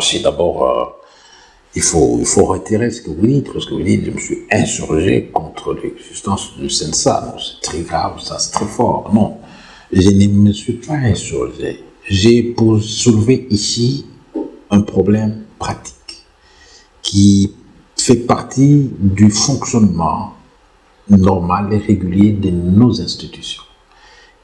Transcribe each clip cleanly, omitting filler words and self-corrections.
Parce que d'abord, il faut retirer ce que vous dites, parce que vous dites, je me suis insurgé contre l'existence du CENSA. Non, c'est très grave, ça, c'est très fort. Non, je ne me suis pas insurgé. J'ai pour soulever ici un problème pratique qui fait partie du fonctionnement normal et régulier de nos institutions.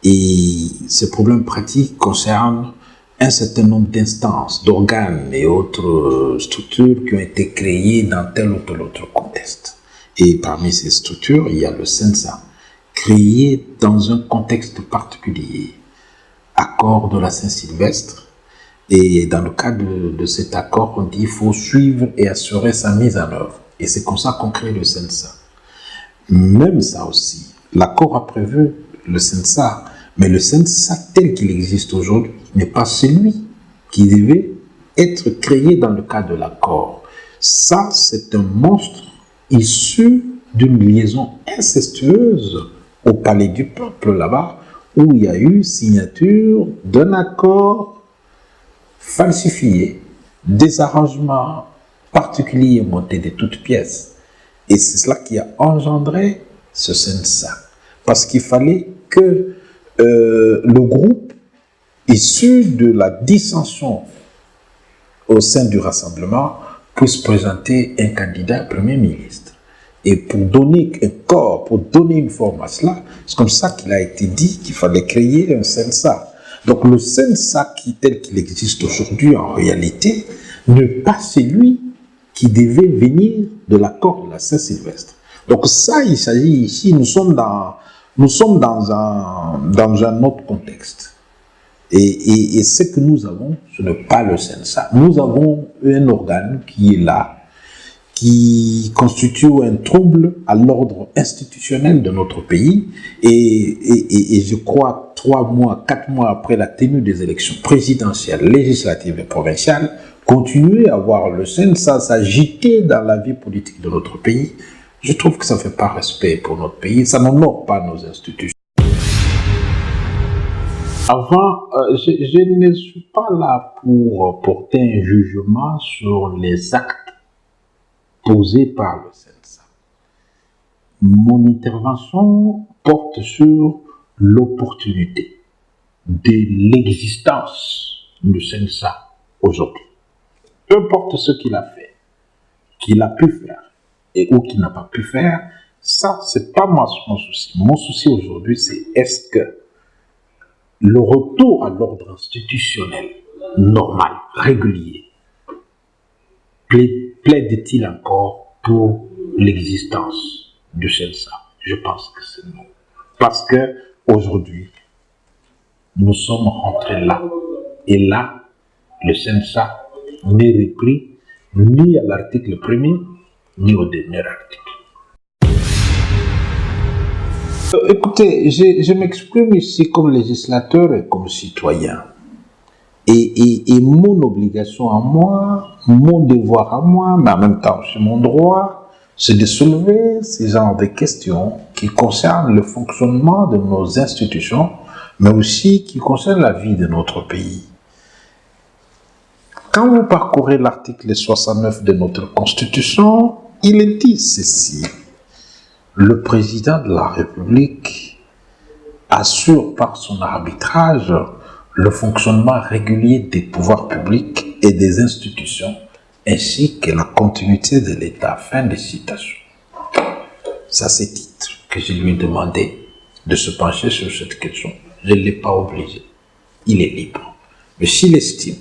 Et ce problème pratique concerne un certain nombre d'instances, d'organes et autres structures qui ont été créées dans tel ou tel autre contexte. Et parmi ces structures, il y a le CENSA, créé dans un contexte particulier, accord de la Saint-Sylvestre. Et dans le cadre de cet accord, on dit qu'il faut suivre et assurer sa mise en œuvre. Et c'est comme ça qu'on crée le CENSA. Même ça aussi, l'accord a prévu le CENSA, mais le CENSA tel qu'il existe aujourd'hui n'est pas celui qui devait être créé dans le cadre de l'accord. Ça, c'est un monstre issu d'une liaison incestueuse au Palais du Peuple, là-bas, où il y a eu signature d'un accord falsifié, des arrangements particuliers montés de toutes pièces. Et c'est cela qui a engendré ce CENSA. Parce qu'il fallait que le groupe issu de la dissension au sein du rassemblement puisse présenter un candidat Premier ministre. Et pour donner un corps, pour donner une forme à cela, c'est comme ça qu'il a été dit qu'il fallait créer un CENSA. Donc le CENSA tel qu'il existe aujourd'hui en réalité n'est pas celui qui devait venir de l'accord de la Saint-Sylvestre. Donc ça, il s'agit ici, nous sommes dans un autre contexte. Et ce que nous avons, ce n'est pas le CENSA. Nous avons un organe qui est là, qui constitue un trouble à l'ordre institutionnel de notre pays. Et je crois 3 mois, 4 mois après la tenue des élections présidentielles, législatives et provinciales, continuer à voir le CENSA s'agiter dans la vie politique de notre pays, je trouve que ça ne fait pas respect pour notre pays, ça n'honore pas nos institutions. Avant, je ne suis pas là pour porter un jugement sur les actes posés par le CENSA. Mon intervention porte sur l'opportunité de l'existence du CENSA aujourd'hui. Peu importe ce qu'il a fait, qu'il a pu faire, et ou qu'il n'a pas pu faire, ça, c'est pas mon souci. Mon souci aujourd'hui, c'est est-ce que le retour à l'ordre institutionnel, normal, régulier, plaide-t-il encore pour l'existence du CENSA? Je pense que c'est non. Parce que aujourd'hui, nous sommes rentrés là. Et là, le CENSA n'est repris ni à l'article 1er, ni au dernier article. Écoutez, je m'exprime ici comme législateur et comme citoyen. Et mon obligation à moi, mon devoir à moi, mais en même temps c'est mon droit, c'est de soulever ces genres de questions qui concernent le fonctionnement de nos institutions, mais aussi qui concernent la vie de notre pays. Quand vous parcourez l'article 69 de notre Constitution, il est dit ceci. Le président de la République assure par son arbitrage le fonctionnement régulier des pouvoirs publics et des institutions, ainsi que la continuité de l'État. Fin de citation. Ça, c'est titre que je lui ai demandé de se pencher sur cette question. Je ne l'ai pas obligé. Il est libre. Mais s'il estime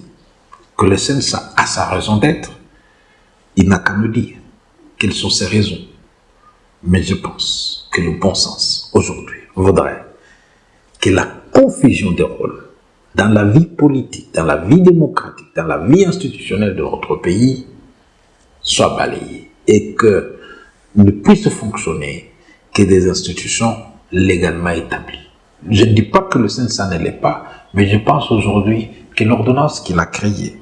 que le CENSA a sa raison d'être, il n'a qu'à me dire quelles sont ses raisons. Mais je pense que le bon sens, aujourd'hui, voudrait que la confusion des rôles dans la vie politique, dans la vie démocratique, dans la vie institutionnelle de notre pays soit balayée et que ne puisse fonctionner que des institutions légalement établies. Je ne dis pas que le CENSA ne l'est pas, mais je pense aujourd'hui que l'ordonnance qu'il a créée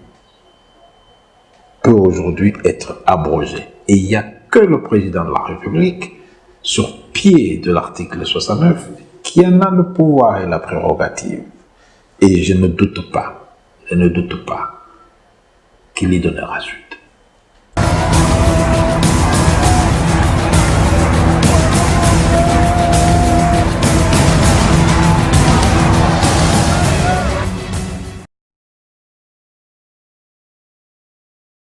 peut aujourd'hui être abrogée. Et il n'y a que le président de la République, sur pied de l'article 69, qui en a le pouvoir et la prérogative. Et je ne doute pas qui lui donnera suite.